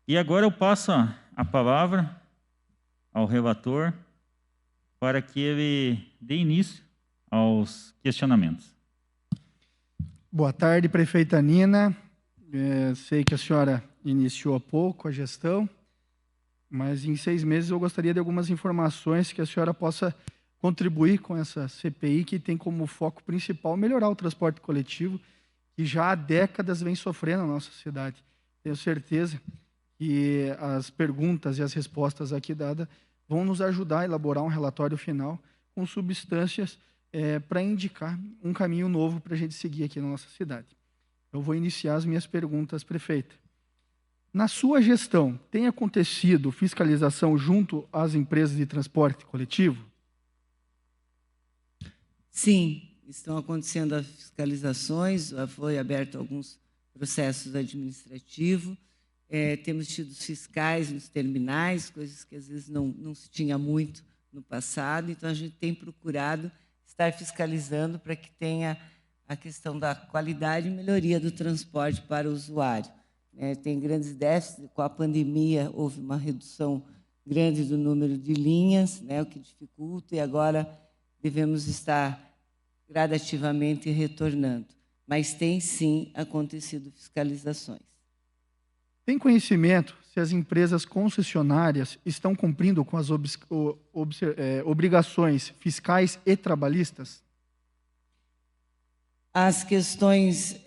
E agora eu passo a palavra ao relator para que ele dê início aos questionamentos. Boa tarde, prefeita Nina. Sei que a senhora iniciou há pouco a gestão, mas em 6 meses eu gostaria de algumas informações que a senhora possa contribuir com essa CPI, que tem como foco principal melhorar o transporte coletivo, que já há décadas vem sofrendo na nossa cidade. Tenho certeza que as perguntas e as respostas aqui dadas vão nos ajudar a elaborar um relatório final com substâncias para indicar um caminho novo para a gente seguir aqui na nossa cidade. Eu vou iniciar as minhas perguntas, prefeita. Na sua gestão, tem acontecido fiscalização junto às empresas de transporte coletivo? Sim, estão acontecendo as fiscalizações, foi aberto alguns processos administrativos, temos tido fiscais nos terminais, coisas que às vezes não se tinha muito no passado, então a gente tem procurado estar fiscalizando para que tenha a questão da qualidade e melhoria do transporte para o usuário. Tem grandes déficits, com a pandemia houve uma redução grande do número de linhas, o que dificulta, e agora devemos estar gradativamente retornando. Mas tem, sim, acontecido fiscalizações. Tem conhecimento se as empresas concessionárias estão cumprindo com as obrigações fiscais e trabalhistas? As questões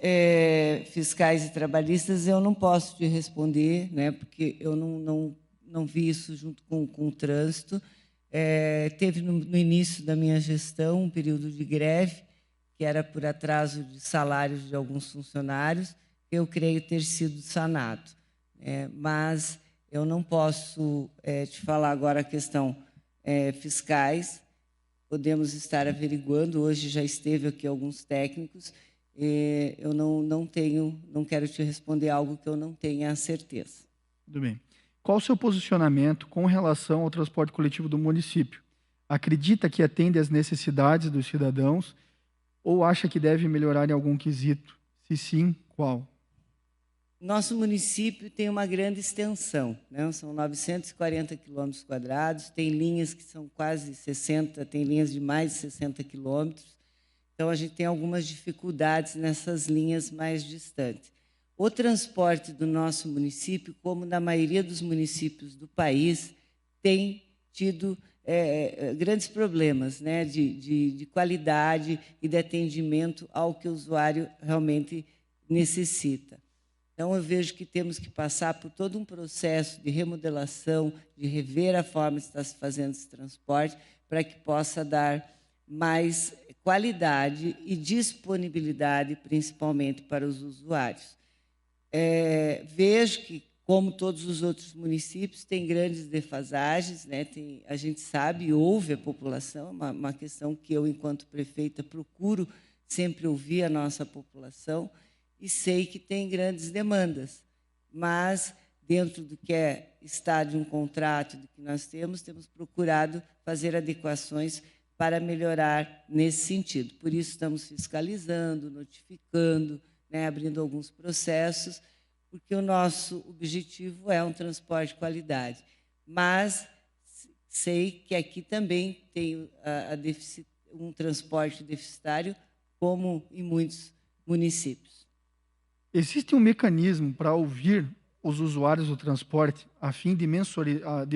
fiscais e trabalhistas eu não posso te responder, porque eu não vi isso junto com o trânsito. Teve no início da minha gestão um período de greve, que era por atraso de salários de alguns funcionários, eu creio ter sido sanado. Mas eu não posso te falar agora a questão fiscais. Podemos estar averiguando, hoje já esteve aqui alguns técnicos, eu não quero te responder algo que eu não tenha certeza. Tudo bem. Qual o seu posicionamento com relação ao transporte coletivo do município? Acredita que atende às necessidades dos cidadãos ou acha que deve melhorar em algum quesito? Se sim, qual? Nosso município tem uma grande extensão, são 940 quilômetros quadrados, tem linhas que são quase 60, tem linhas de mais de 60 quilômetros, então a gente tem algumas dificuldades nessas linhas mais distantes. O transporte do nosso município, como na maioria dos municípios do país, tem tido grandes problemas de qualidade e de atendimento ao que o usuário realmente necessita. Então, eu vejo que temos que passar por todo um processo de remodelação, de rever a forma que está se fazendo esse transporte, para que possa dar mais qualidade e disponibilidade, principalmente para os usuários. Vejo que, como todos os outros municípios, tem grandes defasagens, a gente sabe, ouve a população, uma questão que eu, enquanto prefeita, procuro sempre ouvir a nossa população, e sei que tem grandes demandas, mas dentro do que está de um contrato do que nós temos procurado fazer adequações para melhorar nesse sentido. Por isso estamos fiscalizando, notificando, abrindo alguns processos, porque o nosso objetivo é um transporte de qualidade. Mas sei que aqui também tem um transporte deficitário, como em muitos municípios. Existe um mecanismo para ouvir os usuários do transporte a fim de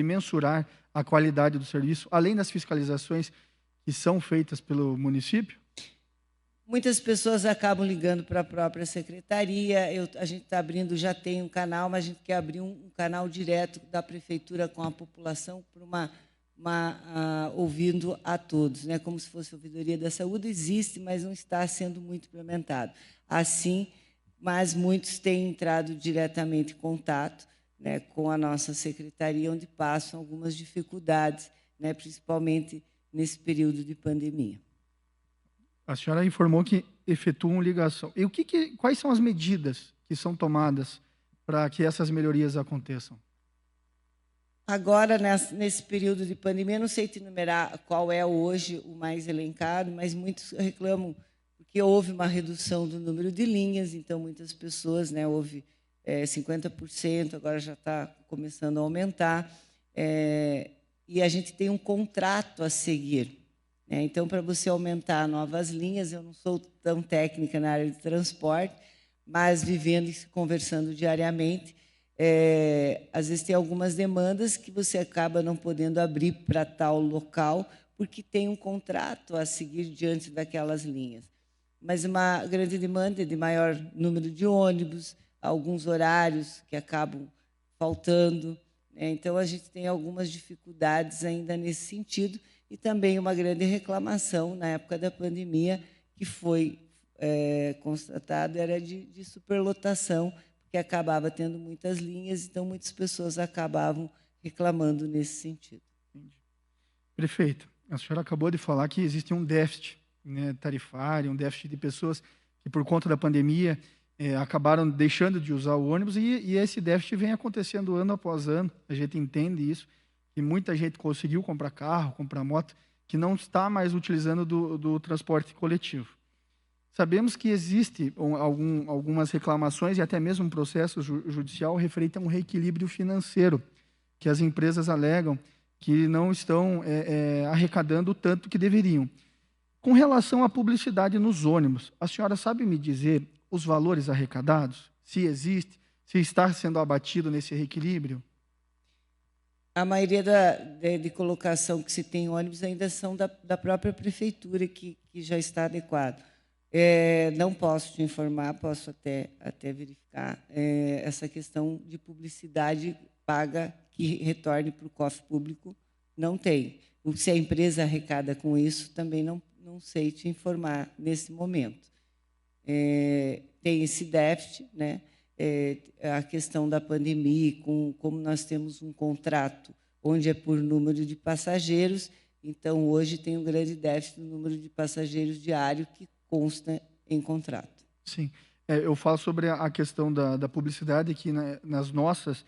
mensurar a qualidade do serviço, além das fiscalizações que são feitas pelo município? Muitas pessoas acabam ligando para a própria secretaria. A gente está abrindo, já tem um canal, mas a gente quer abrir um canal direto da prefeitura com a população, para ouvindo a todos, como se fosse a ouvidoria da saúde. Existe, mas não está sendo muito implementado. Assim, mas muitos têm entrado diretamente em contato com a nossa secretaria, onde passam algumas dificuldades, principalmente nesse período de pandemia. A senhora informou que efetuam ligação. E quais são as medidas que são tomadas para que essas melhorias aconteçam? Agora, nesse período de pandemia, não sei te enumerar qual é hoje o mais elencado, mas muitos reclamam porque houve uma redução do número de linhas, então muitas pessoas, houve 50%, agora já está começando a aumentar, e a gente tem um contrato a seguir. Então, para você aumentar novas linhas, eu não sou tão técnica na área de transporte, mas vivendo e conversando diariamente, às vezes tem algumas demandas que você acaba não podendo abrir para tal local, porque tem um contrato a seguir diante daquelas linhas. Mas uma grande demanda de maior número de ônibus, alguns horários que acabam faltando. Então, a gente tem algumas dificuldades ainda nesse sentido, e também uma grande reclamação na época da pandemia, que foi constatado, era de superlotação, porque acabava tendo muitas linhas, então muitas pessoas acabavam reclamando nesse sentido. Prefeito, a senhora acabou de falar que existe um déficit, né, tarifário, um déficit de pessoas que, por conta da pandemia, acabaram deixando de usar o ônibus, e esse déficit vem acontecendo ano após ano. A gente entende isso, que muita gente conseguiu comprar carro, comprar moto, que não está mais utilizando do transporte coletivo. Sabemos que existe algumas reclamações e até mesmo um processo judicial referente a um reequilíbrio financeiro, que as empresas alegam que não estão arrecadando o tanto que deveriam. Com relação à publicidade nos ônibus, a senhora sabe me dizer os valores arrecadados? Se existe, se está sendo abatido nesse reequilíbrio? A maioria de colocação que se tem em ônibus ainda são da própria prefeitura, que já está adequado. Não posso te informar, posso até verificar essa questão de publicidade paga que retorne para o cofre público, não tem. Se a empresa arrecada com isso, também não sei te informar nesse momento. Tem esse déficit, né? A questão da pandemia, como nós temos um contrato onde é por número de passageiros, então hoje tem um grande déficit no número de passageiros diário que consta em contrato. Sim. Eu falo sobre a questão da publicidade, que nas nossas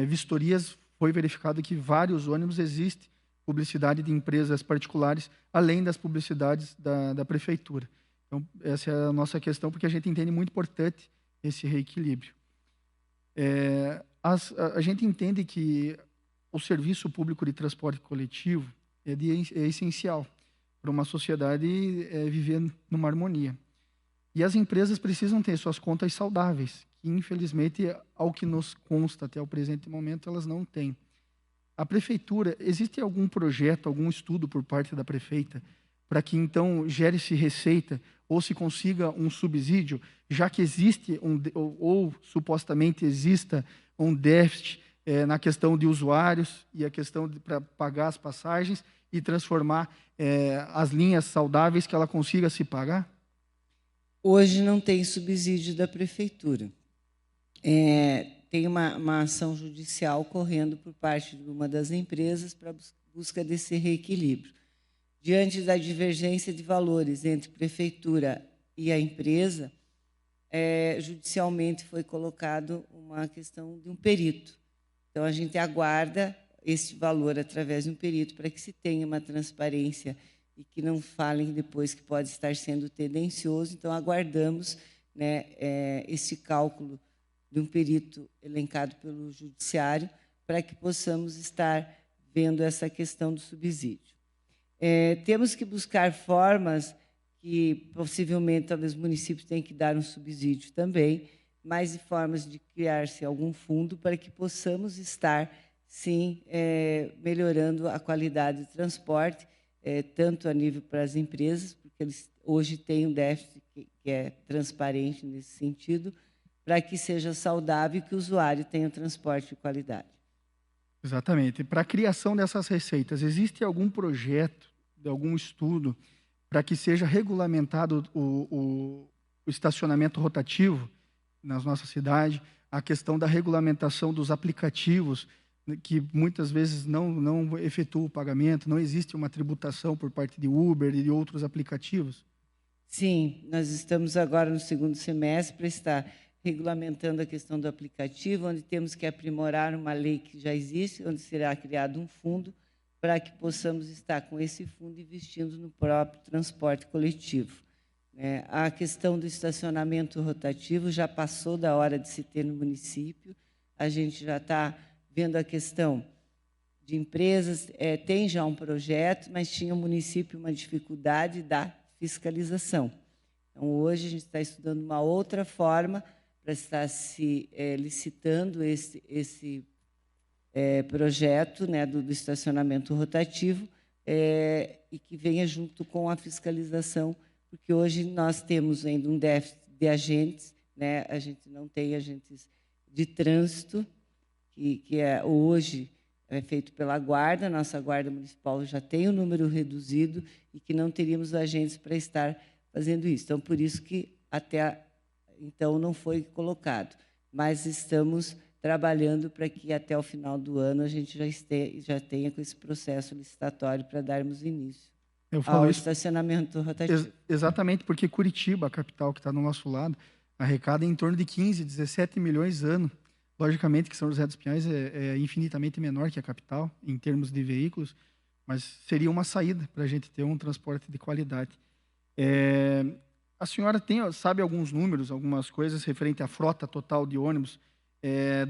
vistorias foi verificado que vários ônibus existe publicidade de empresas particulares, além das publicidades da prefeitura. Então, essa é a nossa questão, porque a gente entende muito importante esse reequilíbrio. A gente entende que o serviço público de transporte coletivo é essencial para uma sociedade viver numa harmonia. E as empresas precisam ter suas contas saudáveis, que, infelizmente, ao que nos consta até o presente momento, elas não têm. A prefeitura, existe algum projeto, algum estudo por parte da prefeita para que, então, gere-se receita ou se consiga um subsídio, já que existe, ou supostamente exista, um déficit na questão de usuários e a questão para pagar as passagens e transformar as linhas saudáveis, que ela consiga se pagar? Hoje não tem subsídio da prefeitura. Tem uma ação judicial correndo por parte de uma das empresas para busca desse reequilíbrio. Diante da divergência de valores entre prefeitura e a empresa, judicialmente foi colocado uma questão de um perito. Então, a gente aguarda esse valor através de um perito para que se tenha uma transparência e que não falem depois que pode estar sendo tendencioso. Então, aguardamos, né, esse cálculo de um perito elencado pelo judiciário para que possamos estar vendo essa questão do subsídio. Temos que buscar formas que, possivelmente, talvez o município tenha que dar um subsídio também, mas de formas de criar-se algum fundo para que possamos estar, sim, melhorando a qualidade de transporte, tanto a nível para as empresas, porque eles hoje têm um déficit que é transparente nesse sentido, para que seja saudável e que o usuário tenha transporte de qualidade. Exatamente. Para a criação dessas receitas, existe algum projeto, algum estudo, para que seja regulamentado o estacionamento rotativo nas nossas cidades, a questão da regulamentação dos aplicativos, que muitas vezes não efetuam o pagamento, não existe uma tributação por parte de Uber e de outros aplicativos? Sim, nós estamos agora no segundo semestre para estar regulamentando a questão do aplicativo, onde temos que aprimorar uma lei que já existe, onde será criado um fundo para que possamos estar com esse fundo investindo no próprio transporte coletivo. né? A questão do estacionamento rotativo já passou da hora de se ter no município. A gente já está vendo a questão de empresas, tem já um projeto, mas tinha o município uma dificuldade da fiscalização. Então, hoje, a gente está estudando uma outra forma para estar se licitando esse projeto, né, do estacionamento rotativo, e que venha junto com a fiscalização, porque hoje nós temos ainda um déficit de agentes, né? A gente não tem agentes de trânsito, que hoje é feito pela Guarda, nossa Guarda Municipal já tem um número reduzido e que não teríamos agentes para estar fazendo isso. Então, por isso que até então não foi colocado, mas estamos trabalhando para que até o final do ano a gente já tenha com esse processo licitatório para darmos início ao estacionamento rotativo. Exatamente, porque Curitiba, a capital que está do nosso lado, arrecada em torno de 15, 17 milhões ano. Logicamente que São José dos Pinhais é infinitamente menor que a capital, em termos de veículos, mas seria uma saída para a gente ter um transporte de qualidade. A senhora sabe alguns números, algumas coisas referente à frota total de ônibus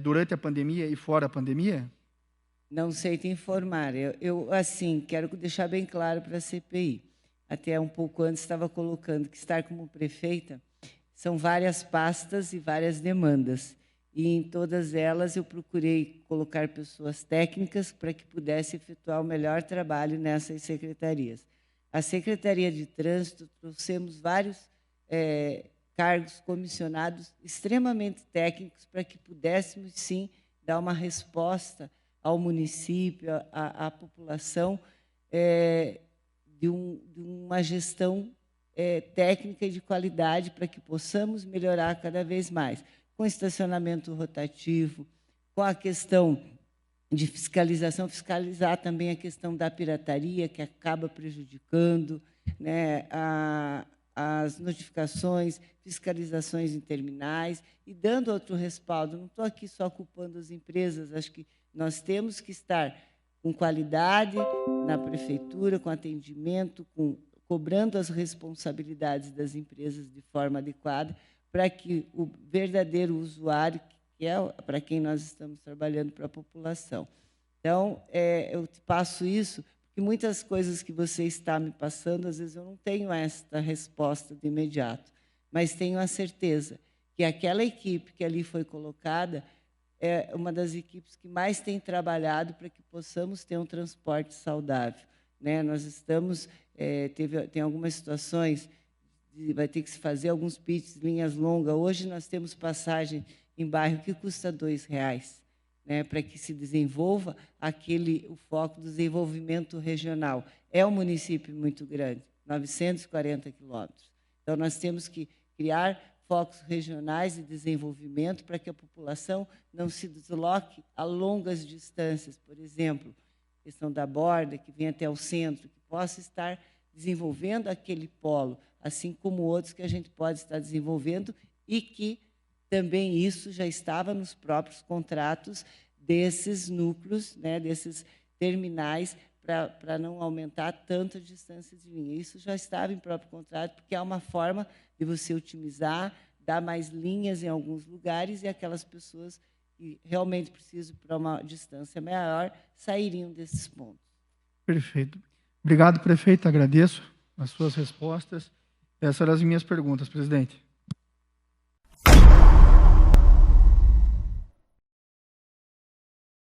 durante a pandemia e fora a pandemia? Não sei te informar. Eu assim, quero deixar bem claro para a CPI. Até um pouco antes estava colocando que estar como prefeita são várias pastas e várias demandas. E em todas elas eu procurei colocar pessoas técnicas para que pudesse efetuar o melhor trabalho nessas secretarias. A Secretaria de Trânsito, trouxemos vários cargos comissionados extremamente técnicos para que pudéssemos, sim, dar uma resposta ao município, à população, de uma gestão técnica e de qualidade para que possamos melhorar cada vez mais. Com estacionamento rotativo, com a questão de fiscalização, fiscalizar também a questão da pirataria, que acaba prejudicando, né, as notificações, fiscalizações em terminais, e dando outro respaldo. Não estou aqui só culpando as empresas, acho que nós temos que estar com qualidade na prefeitura, com atendimento, cobrando as responsabilidades das empresas de forma adequada, para que o verdadeiro usuário, que é para quem nós estamos trabalhando, para a população. Então, eu te passo isso, porque muitas coisas que você está me passando, às vezes eu não tenho esta resposta de imediato, mas tenho a certeza que aquela equipe que ali foi colocada é uma das equipes que mais tem trabalhado para que possamos ter um transporte saudável, né? Nós estamos, tem algumas situações, vai ter que se fazer alguns pits, linhas longas. Hoje nós temos passagem em bairro que custa R$2, né, para que se desenvolva o foco do desenvolvimento regional. É um município muito grande, 940 quilômetros. Então, nós temos que criar focos regionais de desenvolvimento para que a população não se desloque a longas distâncias. Por exemplo, a questão da borda, que vem até o centro, que possa estar desenvolvendo aquele polo, assim como outros que a gente pode estar desenvolvendo e que também isso já estava nos próprios contratos desses núcleos, né, desses terminais, para não aumentar tanto a distância de linha. Isso já estava em próprio contrato, porque é uma forma de você otimizar, dar mais linhas em alguns lugares e aquelas pessoas que realmente precisam para uma distância maior sairiam desses pontos. Perfeito. Obrigado, prefeito. Agradeço as suas respostas. Essas eram as minhas perguntas, presidente.